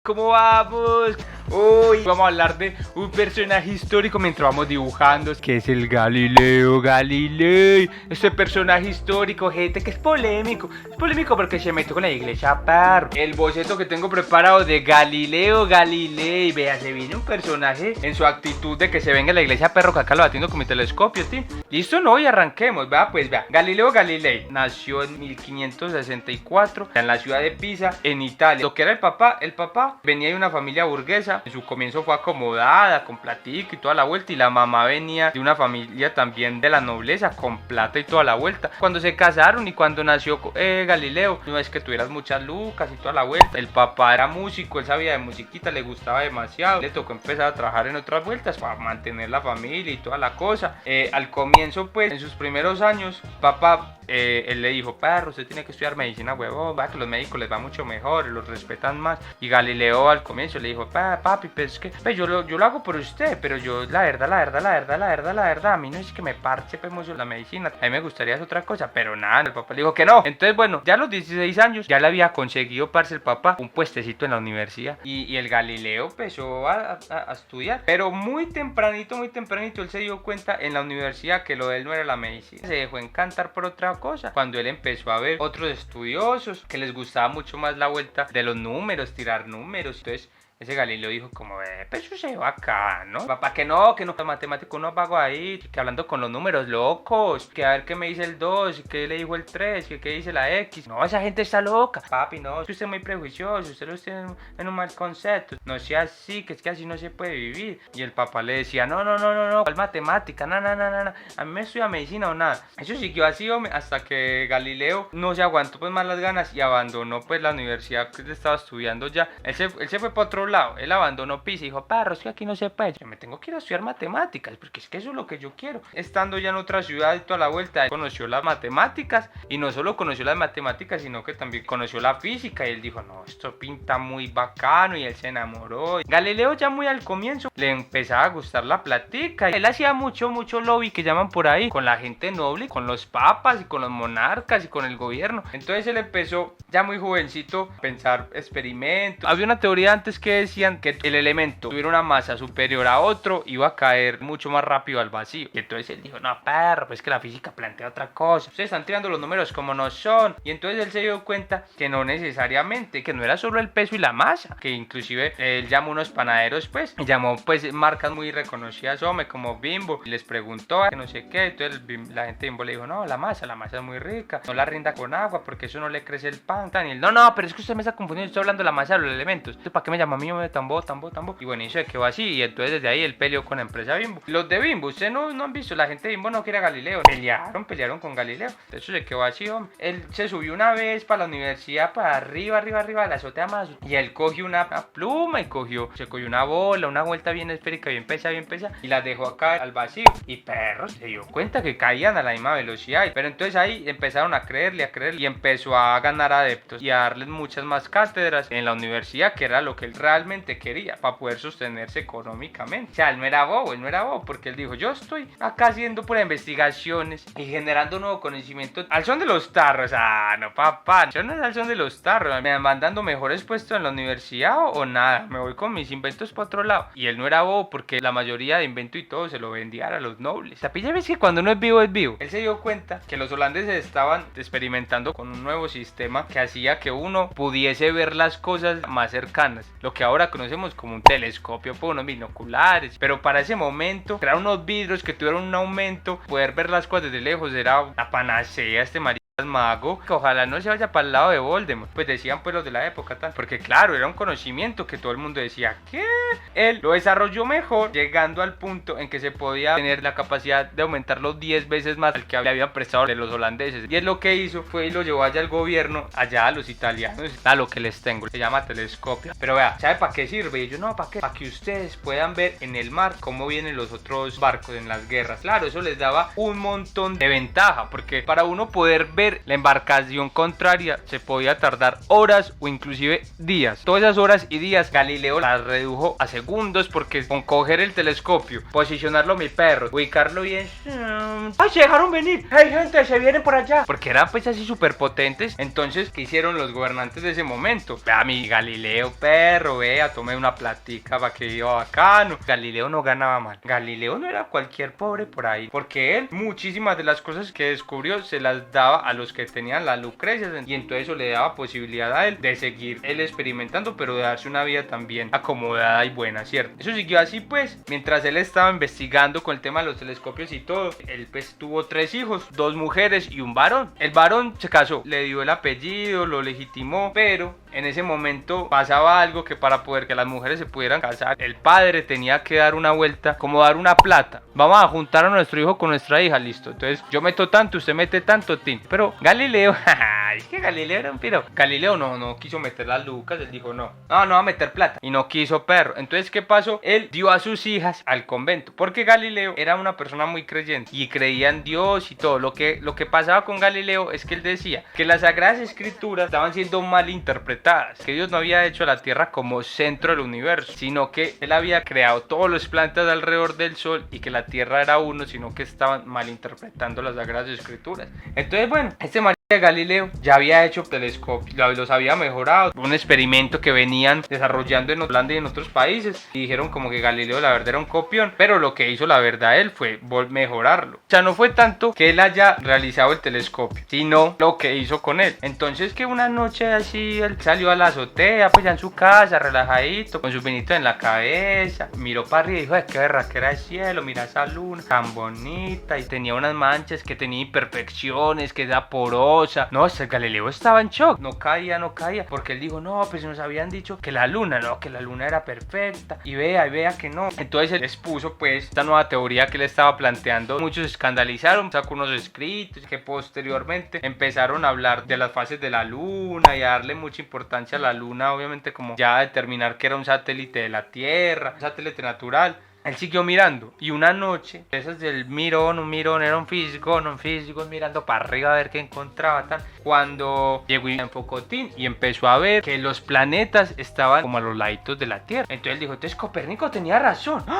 ¿cómo vamos? Hoy vamos a hablar de un personaje histórico mientras vamos dibujando, que es el Galileo Galilei. Este personaje histórico, gente, que es polémico porque se metió con la iglesia, perro. El boceto que tengo preparado de Galileo Galilei, vea, se viene un personaje en su actitud de que se venga a la iglesia, perro, que acá lo batiendo con mi telescopio, tío. Listo, no, y arranquemos, vea, pues vea. Galileo Galilei nació en 1564 en la ciudad de Pisa, en Italia. Lo que era el papá venía de una familia burguesa. En su comienzo fue acomodada, con platica y toda la vuelta, y la mamá venía de una familia también de la nobleza, con plata y toda la vuelta. Cuando se casaron y cuando nació Galileo, no es que tuvieras muchas lucas y toda la vuelta. El papá era músico, él sabía de musiquita, le gustaba demasiado. Le tocó empezar a trabajar en otras vueltas para mantener la familia y toda la cosa. Al comienzo, pues, en sus primeros años, papá, él le dijo, perro, usted tiene que estudiar medicina, huevón, va, que los médicos les va mucho mejor, los respetan más. Y Galileo al comienzo le dijo, papi, pues es que pues, yo lo hago por usted, pero yo la verdad, a mí no es que me parche pues mucho la medicina, a mí me gustaría hacer otra cosa, pero nada, el papá le dijo que no. Entonces, bueno, ya a los 16 años ya le había conseguido, parce, el papá, un puestecito en la universidad, y el Galileo empezó a estudiar, pero muy tempranito, él se dio cuenta en la universidad que lo de él no era la medicina, se dejó encantar por otra cosa, cuando él empezó a ver otros estudiosos que les gustaba mucho más la vuelta de los números, tirar números. Entonces ese Galileo dijo como, pues eso se va acá, ¿no? Papá, que no, el matemático no vago ahí, que hablando con los números locos, que a ver qué me dice el 2, qué le dijo el 3, que qué dice la X. No, esa gente está loca. Papi, no, es que usted es muy prejuicioso, usted lo tiene en un mal concepto. No sea así, que es que así no se puede vivir. Y el papá le decía, no, ¿cuál matemática? No, a mí me estudia medicina o nada. Eso siguió así, hombre, hasta que Galileo no se aguantó pues más las ganas y abandonó pues la universidad que él estaba estudiando ya. Él se fue para otro lado, él abandonó Pisa y dijo, perro, es que aquí no se puede, yo me tengo que ir a estudiar matemáticas, porque es que eso es lo que yo quiero. Estando ya en otra ciudad y toda la vuelta, él conoció las matemáticas, y no solo conoció las matemáticas, sino que también conoció la física, y él dijo, no, esto pinta muy bacano, y él se enamoró. Galileo ya muy al comienzo le empezaba a gustar la platica, y él hacía mucho lobby, que llaman por ahí, con la gente noble, con los papas, y con los monarcas, y con el gobierno. Entonces él empezó, ya muy jovencito, a pensar experimentos. Había una teoría antes que decían que el elemento tuviera una masa superior a otro, iba a caer mucho más rápido al vacío. Y entonces él dijo, no, perro, pues que la física plantea otra cosa. Ustedes están tirando los números como no son. Y entonces él se dio cuenta que no necesariamente, que no era solo el peso y la masa, que inclusive él llamó a unos panaderos, pues, y llamó pues marcas muy reconocidas, hombre, como Bimbo, y les preguntó que no sé qué. Entonces la gente de Bimbo le dijo, no, la masa es muy rica, no la rinda con agua porque eso no le crece el pan. Y él, no, pero es que usted me está confundiendo, estoy hablando de la masa de los elementos. Entonces, ¿para qué me llama a mí? Tambo. Y bueno, y se quedó así. Y entonces desde ahí él peleó con la empresa Bimbo. Los de Bimbo, ustedes no han visto, la gente de Bimbo no quiere a Galileo. Pelearon con Galileo. Eso se quedó así, hombre. Él se subió una vez para la universidad, para arriba de la azotea más. Y él cogió una pluma y se cogió una bola, una vuelta bien esférica, bien pesada, y la dejó acá al vacío. Y perros, se dio cuenta que caían a la misma velocidad. Pero entonces ahí empezaron a creerle, y empezó a ganar adeptos y a darles muchas más cátedras en la universidad, que era lo que él realmente quería para poder sostenerse económicamente. O sea, él no era bobo, porque él dijo, yo estoy acá haciendo puras investigaciones y generando nuevo conocimiento al son de los tarros. Ah, no, papá, yo no es al son de los tarros, me van dando mejores puestos en la universidad o nada, me voy con mis inventos para otro lado. Y él no era bobo, porque la mayoría de invento y todo se lo vendía a los nobles. La pilla es que cuando uno es vivo, es vivo. Él se dio cuenta que los holandeses estaban experimentando con un nuevo sistema que hacía que uno pudiese ver las cosas más cercanas, lo que ahora conocemos como un telescopio, por unos binoculares. Pero para ese momento, crear unos vidrios que tuvieran un aumento, poder ver las cosas desde lejos, era la panacea. Este mago, que ojalá no se vaya para el lado de Voldemort, pues decían pues los de la época tal, porque claro, era un conocimiento que todo el mundo decía, ¿qué? Él lo desarrolló mejor, llegando al punto en que se podía tener la capacidad de aumentarlo 10 veces más al que le habían prestado de los holandeses, y es lo que hizo, fue y lo llevó allá al gobierno, allá a los italianos, a lo que les tengo, se llama telescopio. Pero vea, ¿sabe para qué sirve? Y yo, no, ¿para qué? Para que ustedes puedan ver en el mar cómo vienen los otros barcos en las guerras. Claro, eso les daba un montón de ventaja, porque para uno poder ver ver la embarcación contraria se podía tardar horas o inclusive días. Todas esas horas y días Galileo las redujo a segundos porque con coger el telescopio, posicionarlo mi perro, ubicarlo bien. ¡Ay, se dejaron venir! ¡Hey, gente, se vienen por allá! Porque eran pues así súper potentes. Entonces, ¿qué hicieron los gobernantes de ese momento? Vea mi Galileo perro, vea, tomé una platica para que iba bacano. Galileo no ganaba mal. Galileo no era cualquier pobre por ahí, porque él muchísimas de las cosas que descubrió se las daba a los que tenían la Lucrecia, y entonces eso le daba posibilidad a él de seguir él experimentando, pero de darse una vida también acomodada y buena, ¿cierto? Eso siguió así pues, mientras él estaba investigando con el tema de los telescopios y todo. Él pues tuvo 3 hijos, 2 mujeres y un varón. El varón se casó, le dio el apellido, lo legitimó, pero en ese momento pasaba algo que para poder que las mujeres se pudieran casar, el padre tenía que dar una vuelta, como dar una plata. Vamos a juntar a nuestro hijo con nuestra hija, listo. Entonces yo meto tanto, usted mete tanto, tin. Pero Galileo, es que Galileo era un piro. Galileo no quiso meter las lucas, él dijo no va a meter plata. Y no quiso perro. Entonces, ¿qué pasó? Él dio a sus hijas al convento, porque Galileo era una persona muy creyente y creía en Dios y todo. Lo que pasaba con Galileo es que él decía que las sagradas escrituras estaban siendo mal interpretadas, que Dios no había hecho a la tierra como centro del universo, sino que él había creado todos los planetas alrededor del sol y que la tierra era uno, sino que estaban mal interpretando las sagradas escrituras. Entonces, bueno, este Galileo ya había hecho telescopios, los había mejorado, un experimento que venían desarrollando en Holanda y en otros países, y dijeron como que Galileo la verdad era un copión, pero lo que hizo la verdad él fue mejorarlo. O sea, no fue tanto que él haya realizado el telescopio, sino lo que hizo con él. Entonces, que una noche así él salió a la azotea, pues ya en su casa, relajadito, con su vinito en la cabeza, miró para arriba y dijo, qué berraquera el cielo, mira esa luna tan bonita, y tenía unas manchas que tenía imperfecciones, que era porosa. No, Galileo estaba en shock, no caía, porque él dijo, no, pues nos habían dicho que la luna era perfecta, y vea que no. Entonces él expuso pues esta nueva teoría que él estaba planteando. Muchos se escandalizaron, sacó unos escritos que posteriormente empezaron a hablar de las fases de la luna y a darle mucha importancia a la luna, obviamente como ya a determinar que era un satélite de la Tierra, un satélite natural. Él siguió mirando y una noche, esas del un mirón, era un físico mirando para arriba a ver qué encontraba tal. Cuando llegó y enfocó y empezó a ver que los planetas estaban como a los laditos de la Tierra. Entonces él dijo, entonces Copérnico tenía razón. ¡Ah!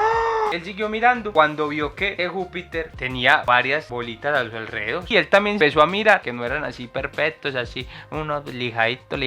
Él siguió mirando cuando vio que Júpiter tenía varias bolitas a su alrededor. Y él también empezó a mirar que no eran así perfectos, así unos lijaditos,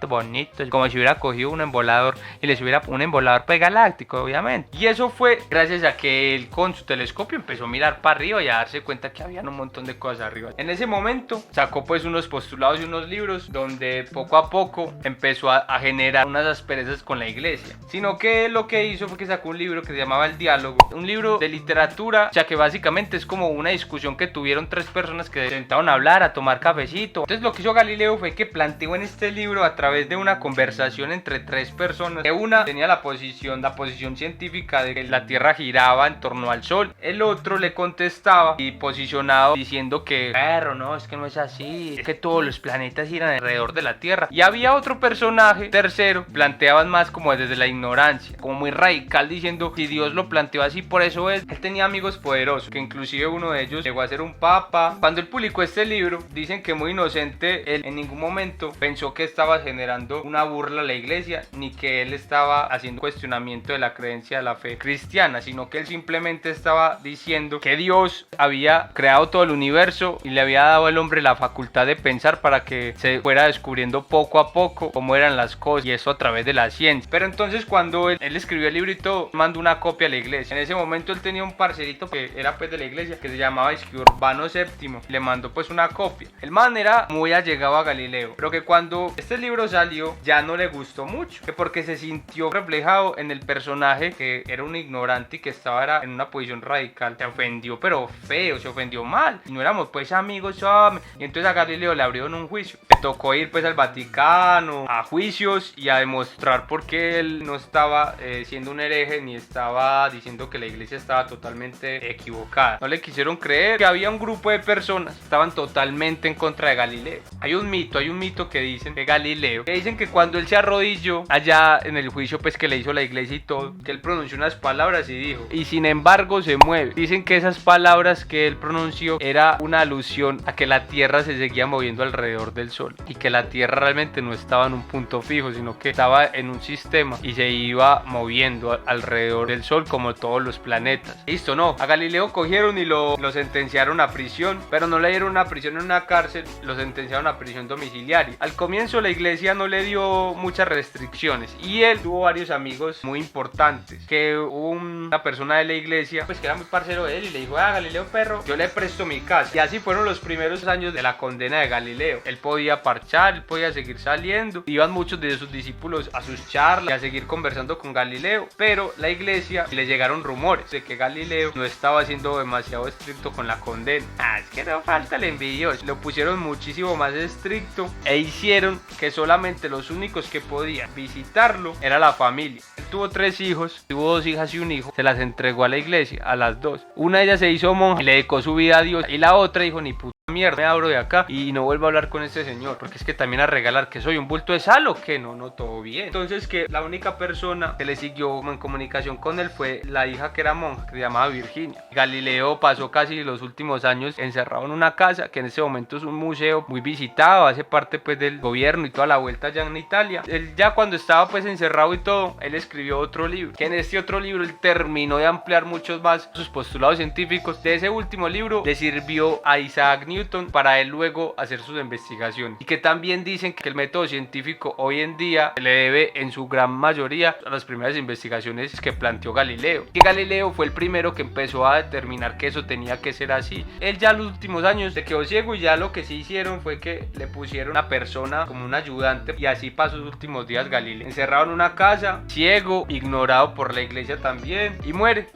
bonitos, como si hubiera cogido un embolador y les hubiera un embolador pues galáctico, obviamente. Y eso fue gracias a que él con su telescopio empezó a mirar para arriba y a darse cuenta que había un montón de cosas arriba. En ese momento sacó pues unos postulados y unos libros donde poco a poco empezó a generar unas asperezas con la iglesia. Sino que él lo que hizo fue que sacó un libro que se llamaba El Diálogo, un libro de literatura, o sea que básicamente es como una discusión que tuvieron 3 personas que se sentaron a hablar, a tomar cafecito. Entonces lo que hizo Galileo fue que planteó en este libro a través de una conversación entre 3 personas, que una tenía la posición científica de que la Tierra giraba en torno al Sol, el otro le contestaba y posicionado diciendo que no, es que no es así, es que todos los planetas giran alrededor de la Tierra. Y había otro personaje tercero, planteaban más como desde la ignorancia, como muy radical, diciendo si Dios lo planteó así, por eso es. Él tenía amigos poderosos, que inclusive uno de ellos llegó a ser un papa. Cuando él publicó este libro, dicen que muy inocente, él en ningún momento pensó que estaba generando una burla a la iglesia, ni que él estaba haciendo cuestionamiento de la creencia de la fe cristiana, sino que él simplemente estaba diciendo que Dios había creado todo el universo y le había dado al hombre la facultad de pensar para que se fuera descubriendo poco a poco cómo eran las cosas, y eso a través de la ciencia. Pero entonces cuando él escribió el libro y todo, mandó una copia a la iglesia. En ese momento él tenía un parcerito que era pues de la iglesia, que se llamaba Urbano VII, le mandó pues una copia. El man era muy allegado a Galileo, pero que cuando este libro salió ya no le gustó mucho, que porque se sintió reflejado en el personaje que era un ignorante y que estaba en una posición radical. Se ofendió, pero feo, se ofendió mal, y no éramos pues amigos, hombre. Y entonces a Galileo le abrieron un juicio, le tocó ir pues al Vaticano a juicios y a demostrar por qué él no estaba siendo un hereje, ni estaba diciendo dijeron que la iglesia estaba totalmente equivocada. No le quisieron creer que había un grupo de personas que estaban totalmente en contra de Galileo. Hay un mito que dicen de Galileo, que dicen que cuando él se arrodilló allá en el juicio pues que le hizo la iglesia y todo, que él pronunció unas palabras y dijo, y sin embargo se mueve. Dicen que esas palabras que él pronunció era una alusión a que la tierra se seguía moviendo alrededor del sol y que la tierra realmente no estaba en un punto fijo, sino que estaba en un sistema y se iba moviendo alrededor del sol como todos los planetas. Listo, no, a Galileo cogieron y lo sentenciaron a prisión, pero no le dieron una prisión en una cárcel, lo sentenciaron a prisión domiciliaria. Al comienzo la iglesia no le dio muchas restricciones y él tuvo varios amigos muy importantes, que hubo una persona de la iglesia pues que era muy parcero de él y le dijo, Galileo perro, yo le presto mi casa. Y así fueron los primeros años de la condena de Galileo. Él podía parchar, él podía seguir saliendo, iban muchos de sus discípulos a sus charlas y a seguir conversando con Galileo, pero la iglesia le llegaron rumores de que Galileo no estaba siendo demasiado estricto con la condena. Es que no falta el envidioso. Lo pusieron muchísimo más estricto e hicieron que solamente los únicos que podían visitarlo era la familia. Él tuvo 3 hijos, tuvo 2 hijas y un hijo, se las entregó a la iglesia, a las 2. Una de ellas se hizo monja y le dedicó su vida a Dios, y la otra dijo, ni puta mierda, me abro de acá y no vuelvo a hablar con este señor, porque es que también a regalar que soy un bulto de sal o que no, todo bien. Entonces que la única persona que le siguió en comunicación con él fue la hija que era monja, que se llamaba Virginia. Galileo pasó casi los últimos años encerrado en una casa que en ese momento es un museo muy visitado, hace parte pues del gobierno y toda la vuelta allá en Italia. Él ya cuando estaba pues encerrado y todo, él escribió otro libro, que en este otro libro él terminó de ampliar muchos más sus postulados científicos. De ese último libro le sirvió a Isaac Newton para él luego hacer sus investigaciones, y que también dicen que el método científico hoy en día se le debe en su gran mayoría a las primeras investigaciones que planteó Galileo, y Galileo fue el primero que empezó a determinar que eso tenía que ser así. Él ya en los últimos años se quedó ciego y ya lo que sí hicieron fue que le pusieron una persona como un ayudante, y así pasó sus últimos días Galileo, encerrado en una casa, ciego, ignorado por la iglesia también, y muere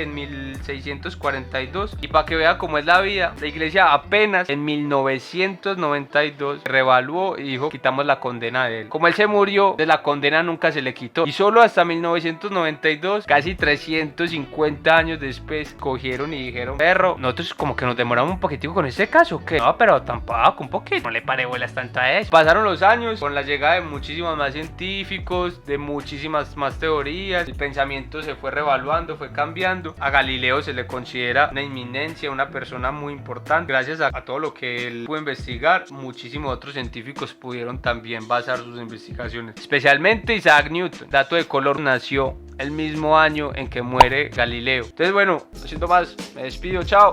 en 1642. Y para que vea cómo es la vida, la iglesia apenas en 1992 revaluó y dijo, quitamos la condena de él. Como él se murió, de la condena nunca se le quitó, y solo hasta 1992, casi 350 años después, cogieron y dijeron, perro, nosotros como que nos demoramos un poquitico con este caso, que no, pero tampoco, un poquito, no le pare bolas tanto a eso. Pasaron los años con la llegada de muchísimos más científicos, de muchísimas más teorías, el pensamiento se fue revaluando, fue cambiando. A Galileo se le considera una inminencia, una persona muy importante. Gracias a todo lo que él pudo investigar, muchísimos otros científicos pudieron también basar sus investigaciones, especialmente Isaac Newton. Dato de color, nació el mismo año en que muere Galileo. Entonces bueno, no siento más, me despido, chao.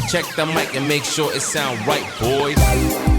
Check the mic and make sure it sound right, boys.